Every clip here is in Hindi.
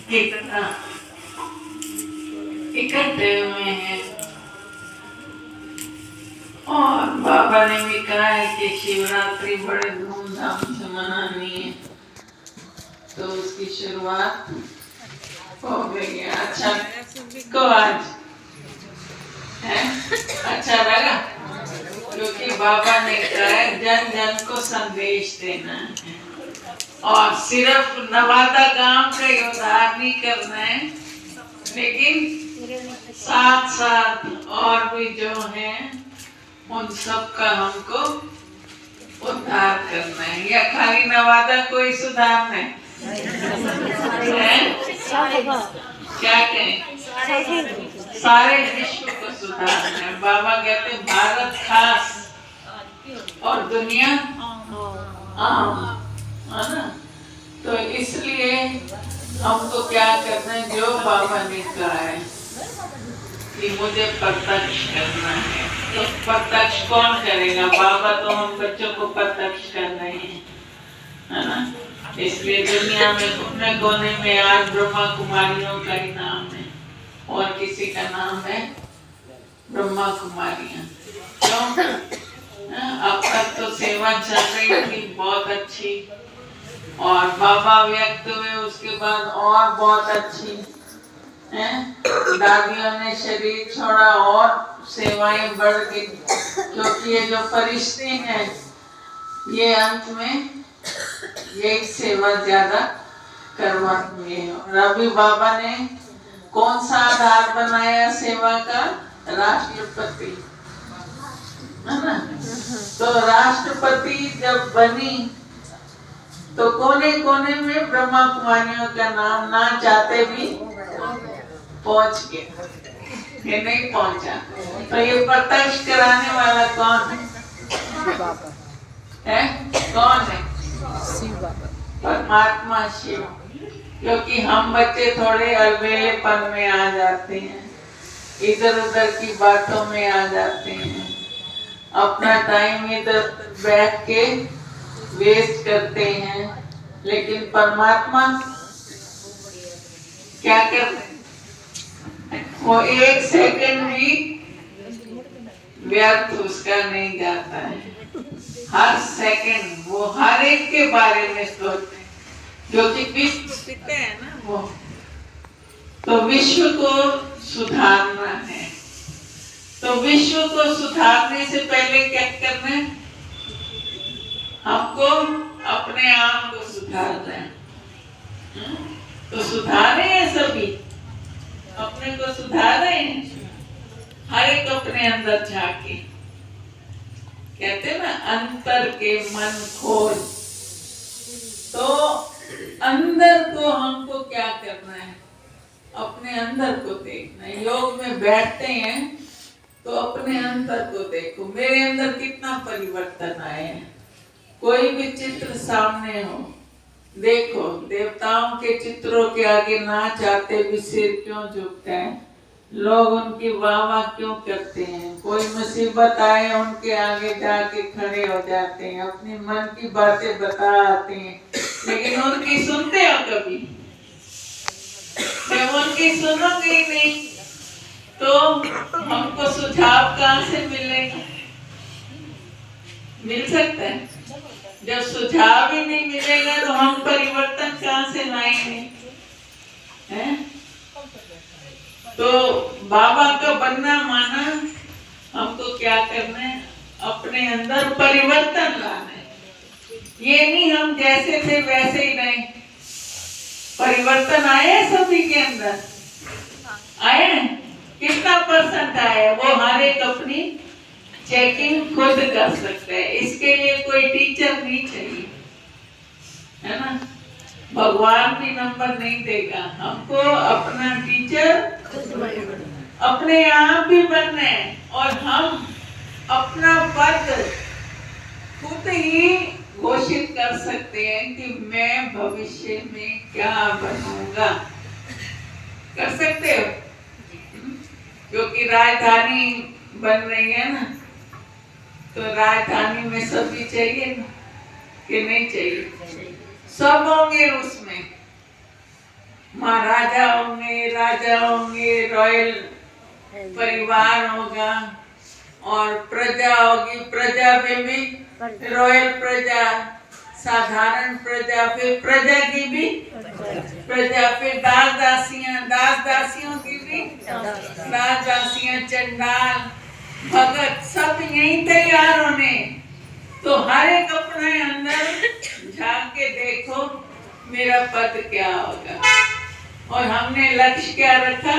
कितना इकट्ठे हुए हैं। और बाबा ने भी कहा है कि शिवरात्रि बड़े धूमधाम से मनानी है, तो उसकी शुरुआत हो गई है। अच्छा को आज है अच्छा लगा, क्योंकि बाबा ने कहा है जन जन को संदेश देना है और सिर्फ नवादा गांव का ही उद्धार नहीं करना है, लेकिन साथ साथ और भी जो हैं उन सब का हमको उद्धार करना है। या खाली नवादा को ही सुधारना है? क्या कहें? सारे विश्व को सुधारना है। बाबा कहते हैं भारत खास और दुनिया आम, है ना? तो इसलिए हमको क्या करना है, जो बाबा ने कहा है कि मुझे प्रत्यक्ष करना है, तो प्रत्यक्ष कौन करेगा? बाबा तो हम बच्चों को प्रत्यक्ष कर रहे हैं, है ना? इसलिए दुनिया में कोने कोने में आज ब्रह्मा कुमारियों का ही नाम है, और किसी का नाम है ब्रह्मा कुमारियां। क्यों? अब तक तो सेवा चल रही थी बहुत अच्छी, और बाबा व्यक्त हुए उसके बाद और बहुत अच्छी है। दादियों ने शरीर छोड़ा और सेवाएं बढ़ गई, क्योंकि ये जो फरिश्ते हैं ये अंत में यही सेवा ज्यादा करवाएंगे। और अभी बाबा ने कौन सा आधार बनाया सेवा का? राष्ट्रपति, है ना? तो राष्ट्रपति जब बनी तो कोने कोने में ब्रह्मा कुमारियों का नाम ना चाहते भी पहुंच गया, ये नहीं पहुंचा। तो ये प्रत्यक्ष कराने वाला कौन है? कौन है? परमात्मा शिव। क्योंकि हम बच्चे थोड़े अलबेलेपन में आ जाते हैं, इधर उधर की बातों में आ जाते हैं, अपना टाइम इधर बैठ के वेस्ट करते हैं, लेकिन परमात्मा क्या करते हैं? वो एक सेकंड भी व्यर्थ उसका नहीं जाता है। हर सेकंड वो हर एक के बारे में सोचते हैं, जो कि विश्व है ना वो। तो विश्व को सुधारना है, तो विश्व को सुधारने से पहले क्या करना है? हमको अपने आप को सुधारना है। तो सुधारे हैं सभी, अपने को सुधारे हैं, हर एक अपने अंदर झांके। कहते हैं ना अंतर के मन खोज। तो अंदर को हमको क्या करना है? अपने अंदर को देखना है। योग में बैठते हैं तो अपने अंदर को देखो, मेरे अंदर कितना परिवर्तन आया है। कोई भी चित्र सामने हो, देखो देवताओं के चित्रों के आगे ना चाहते भी सिर क्यों झुकता है, लोग उनकी वाह वाह क्यों करते हैं, कोई मुसीबत आए उनके आगे जाके खड़े हो जाते हैं, अपनी मन की बातें बता आते हैं, लेकिन उनकी सुनते हो कभी? जब उनकी सुनोगे ही नहीं तो हमको सुझाव कहाँ से मिलेगा? मिल सकता है? जब सुझाव ही नहीं मिलेगा तो हम परिवर्तन कहाँ से लाएंगे? हैं? तो बाबा का बनना माना हमको क्या करना है? अपने अंदर परिवर्तन लाना है। ये नहीं हम जैसे थे वैसे ही रहे। परिवर्तन आया है सभी के अंदर, आया है? कितना % आया? वो हर एक अपनी चेकिंग खुद कर सकते हैं, इसके लिए कोई टीचर नहीं चाहिए, है ना? भगवान भी नंबर नहीं देगा, हमको अपना टीचर अपने आप भी बनना है। और हम अपना पद खुद ही घोषित कर सकते हैं कि मैं भविष्य में क्या बनूंगा। कर सकते हो? क्योंकि राजधानी बन रही है ना, तो राजधानी में सभी चाहिए ना, कि नहीं चाहिए? सब होंगे उसमें, महाराजा होंगे, राजा होंगे, रॉयल परिवार होगा और प्रजा होगी, प्रजा में भी रॉयल प्रजा, साधारण प्रजा, फिर प्रजा की भी प्रजा, फिर दास दासियां, दास दासियों की भी दास दासियां, चंडाल, भगत, सब यही तैयार होने। तो हर एक अपने अंदर झांक के देखो मेरा पद क्या होगा। और हमने लक्ष्य क्या रखा?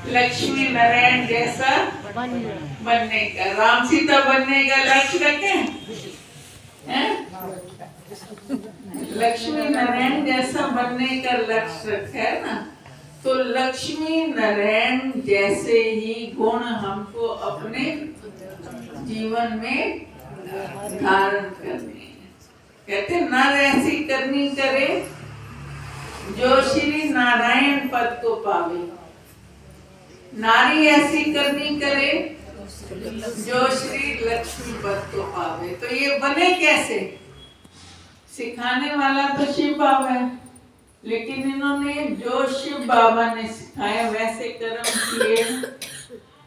लक्ष्मी नारायण जैसा बनने का, राम सीता बनने का लक्ष्य रखे हैं? लक्ष्मी नारायण जैसा बनने का लक्ष्य रखा है ना। तो लक्ष्मी नारायण जैसे ही गुण हमको अपने जीवन में धारण करने। कहते नर ऐसी करनी करे जो श्री नारायण पद को पावे, नारी ऐसी करनी करे जो श्री लक्ष्मी पद को पावे। तो ये बने कैसे? सिखाने वाला तो शिव बाबा है, लेकिन इन्होंने जो शिव बाबा ने सिखाया वैसे कर्म किए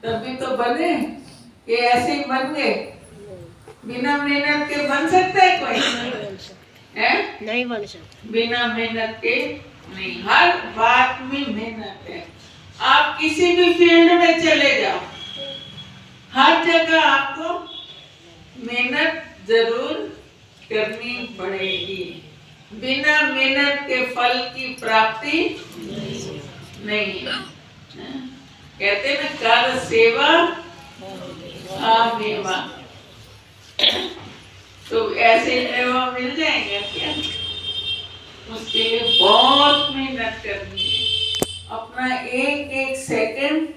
तभी तो बने। कि ऐसे ही बन गए? बिना मेहनत के बन सकता है कोई? नहीं बन सकता बिना मेहनत के नहीं। हर बात में मेहनत है। आप किसी भी फील्ड में चले जाओ, हर जगह आपको मेहनत जरूर करनी पड़ेगी। बिना मेहनत के फल की प्राप्ति नहीं है। कहते ना कर सेवा मेवा। तो ऐसे मेवा मिल जाएंगे क्या? उसके लिए बहुत मेहनत करनी है। अपना एक एक सेकंड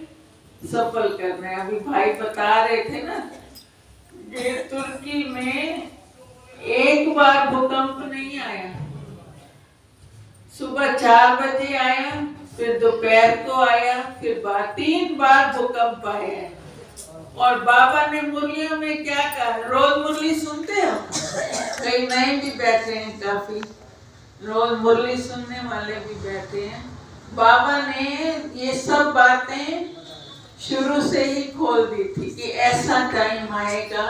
सफल करना है। अभी भाई बता रहे थे ना, ये तुर्की में एक बार भूकंप नहीं आया। सुबह 4 बजे आया, फिर दोपहर को आया, फिर 3 बार भूकंप आया। और बाबा ने मुरलियों में क्या कहा? रोज मुरली सुनते हो? कई नए भी बैठे हैं, काफी रोज मुरली सुनने वाले भी बैठे हैं। बाबा ने ये सब बातें शुरू से ही खोल दी थी कि ऐसा टाइम आएगा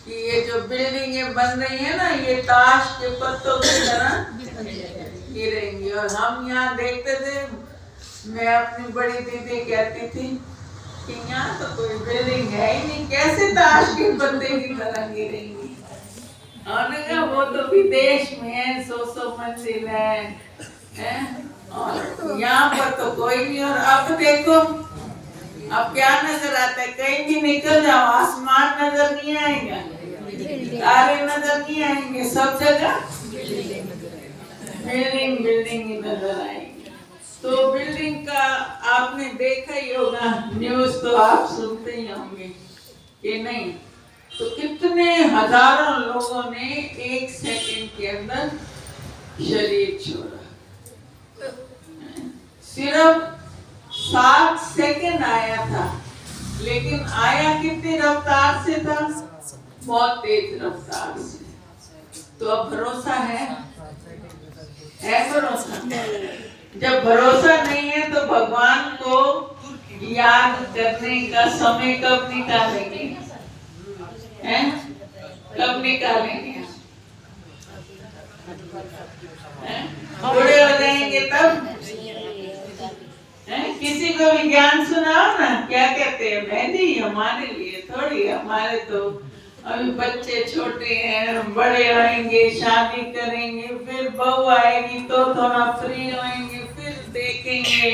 कि ये जो बिल्डिंगें बन रही है ना, ये ताश के पत्तों की तरह गिरेंगी। और हम यहाँ देखते थे, मैं अपनी बड़ी दीदी कहती थी कि यहाँ तो कोई बिल्डिंग है ही नहीं, कैसे ताश के पत्ते की तरह गिरेंगी। और वो तो विदेश में है, 100 मंजिल है, और यहाँ पर तो कोई नहीं। और अब देखो, अब क्या नजर आता है? कहीं भी निकल जाओ आसमान नजर नहीं आएगा, तारे नजर नहीं आएंगे, सब जगह बिल्डिंग बिल्डिंग ही नजर आएगी। तो बिल्डिंग का आपने देखा ही होगा, न्यूज तो आप सुनते ही होंगे कि नहीं? तो कितने हजारों लोगों ने 1 सेकंड के अंदर शरीर छोड़ा। सिर्फ 7 सेकंड आया था, लेकिन आया कितनी रफ्तार से था? बहुत तेज रफ्तार से। तो अब भरोसा है भरोसा? जब भरोसा नहीं है तो भगवान को याद करने का समय कब निकालेंगे? कब निकालेंगे? बूढ़े हो जाएंगे तब? किसी को भी ज्ञान सुनाओ ना, क्या कहते हैं? मेहंदी हमारे लिए थोड़ी, हमारे तो अभी बच्चे छोटे हैं, बड़े होंगे, शादी करेंगे, फिर बहू आएगी तो थोड़ा फ्री होंगे, फिर देखेंगे,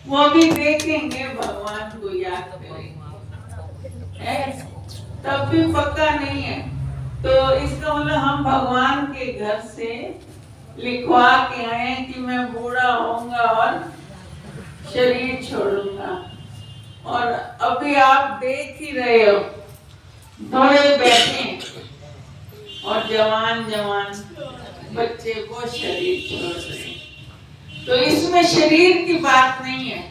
वो भी देखेंगे, भगवान को याद करेंगे, तब भी पक्का नहीं है। तो इसका मतलब हम भगवान के घर से लिखवा के आए कि मैं बूढ़ा होऊंगा और शरीर छोड़ूंगा। और अभी आप देख ही रहे हो, थोड़े बैठे और जवान बच्चे वो शरीर छोड़ रहे। तो इसमें शरीर की बात नहीं है,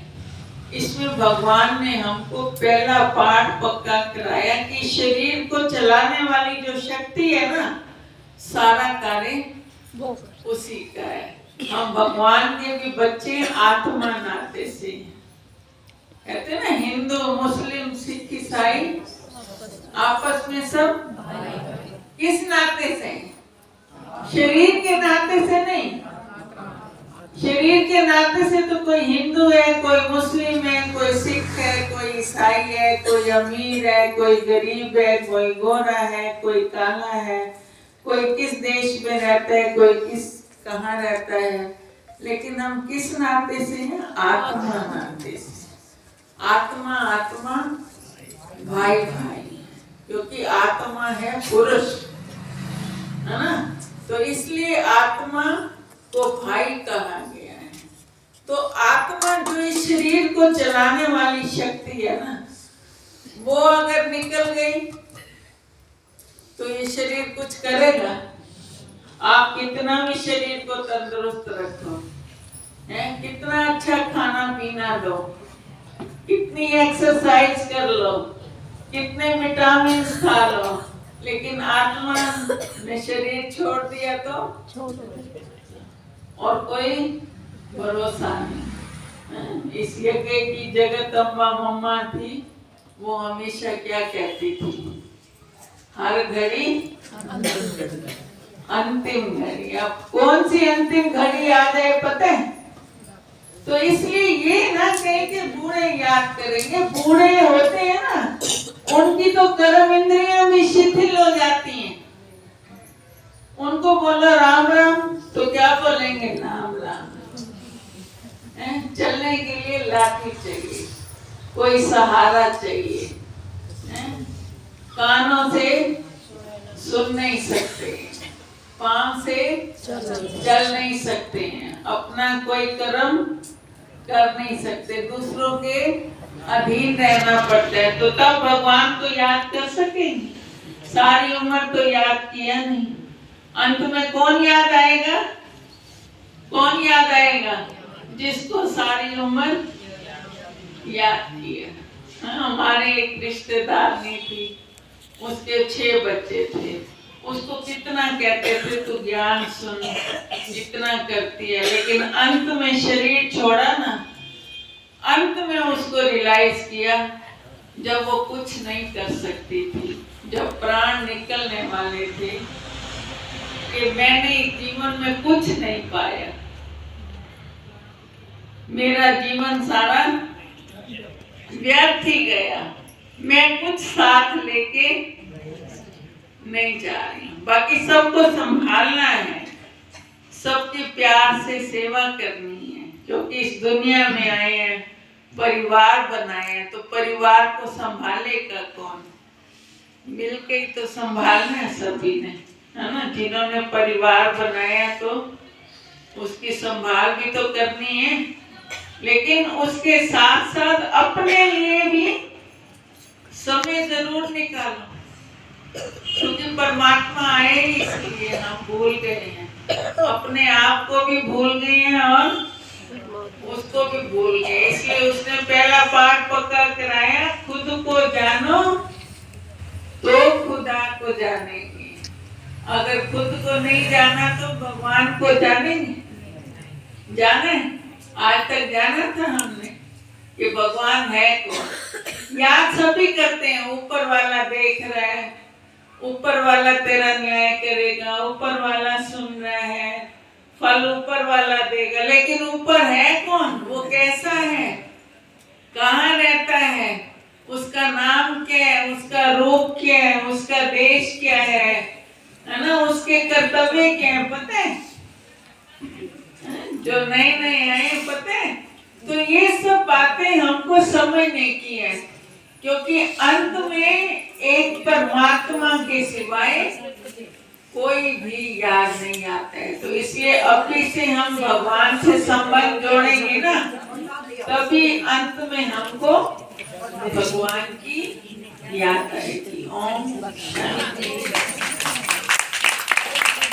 इसमें भगवान ने हमको पहला पाठ पक्का कराया कि शरीर को चलाने वाली जो शक्ति है ना, सारा कार्य उसी का है। हम भगवान के भी बच्चे आत्मा नाते से। कहते हैं ना, हिंदू मुस्लिम सिख ईसाई आपस में सब किस नाते से? शरीर के नाते से नहीं। शरीर के नाते से तो कोई हिंदू है, कोई मुस्लिम है, कोई सिख है, कोई ईसाई है, कोई अमीर है, कोई गरीब है, कोई गोरा है, कोई काला है, कोई किस देश में रहता है, कोई किस कहाँ रहता है। लेकिन हम किस नाते से हैं? आत्मा नाते से। आत्मा आत्मा भाई भाई, क्योंकि आत्मा है पुरुष, है ना। तो इसलिए आत्मा को भाई कहा गया है। तो आत्मा जो इस शरीर को चलाने वाली शक्ति है ना, वो अगर निकल गई तो ये शरीर कुछ करेगा? आप कितना भी शरीर को तंदुरुस्त रखो, है, कितना अच्छा खाना पीना दो, कितनी एक्सरसाइज कर लो, कितने विटामिन खा लो, लेकिन आत्मा ने शरीर छोड़ दिया तो और कोई भरोसा नहीं। इस यज्ञ की जगत अम्बा मम्मा थी, वो हमेशा क्या कहती थी? हर घड़ी अंतिम घड़ी। अब कौन सी अंतिम घड़ी आ जाए पता है? तो इसलिए ये ना कहे कि बूढ़े याद करेंगे। बूढ़े होते हैं ना, उनकी तो कर्म इंद्रियां भी शिथिल हो जाती हैं। उनको बोलो राम राम तो क्या बोलेंगे? नाम राम। चलने के लिए लाठी चाहिए, कोई सहारा चाहिए, कानों से सुन नहीं सकते, पांव से चल नहीं सकते हैं, अपना कोई कर्म कर नहीं सकते, दूसरों के अधीन रहना पड़ता है। तो तब भगवान को याद कर सकेंगे? सारी उम्र तो याद किया नहीं, अंत में कौन याद आएगा? कौन याद आएगा? जिसको सारी उम्र याद किया। हमारे एक रिश्तेदार ने थी, उसके 6 बच्चे थे, उसको कितना कहते थे तू ज्ञान सुन, जितना करती है, लेकिन अंत में शरीर छोड़ा ना, अंत में उसको रियलाइज किया जब वो कुछ नहीं कर सकती थी, जब प्राण निकलने वाले थे, कि मैंने जीवन में कुछ नहीं पाया, मेरा जीवन सारा व्यर्थ ही गया, मैं कुछ साथ लेके नहीं जा रही। बाकी सबको संभालना है, सबकी प्यार से सेवा करनी है, क्योंकि इस दुनिया में आए हैं, परिवार बनाए हैं, तो परिवार को संभालेगा कौन? मिलके ही तो संभालना है सभी ने, है ना। जिन्होंने परिवार बनाया तो उसकी संभाल भी तो करनी है, लेकिन उसके साथ साथ अपने लिए भी समय जरूर निकालो, क्योंकि परमात्मा आए इसलिए हम भूल गए हैं, अपने आप को भी भूल गए हैं और उसको भी भूल गए। इसलिए उसने पहला पाठ पक्का कराया, खुद को जानो तो खुदा को जानेंगे। अगर खुद को नहीं जाना तो भगवान को जानेंगे? जाने? आज तक जाना था हमने कि भगवान है कौन? याद सभी करते हैं, ऊपर वाला देख रहा है, ऊपर वाला तेरा न्याय करेगा, ऊपर वाला सुन रहा है, फल ऊपर वाला देगा, लेकिन ऊपर है कौन? वो कैसा है, कहाँ रहता है, उसका नाम क्या है, उसका रूप क्या है, उसका देश क्या है ना, उसके कर्तव्य क्या है पता है? जो नए नए आए पता है? तो ये सब बातें हमको समझने की है, क्योंकि अंत में एक परमात्मा के सिवाय कोई भी याद नहीं आता है। तो इसलिए अभी से हम भगवान से संबंध जोड़ेंगे ना, तभी अंत में हमको भगवान की याद आएगी। ओम शांति।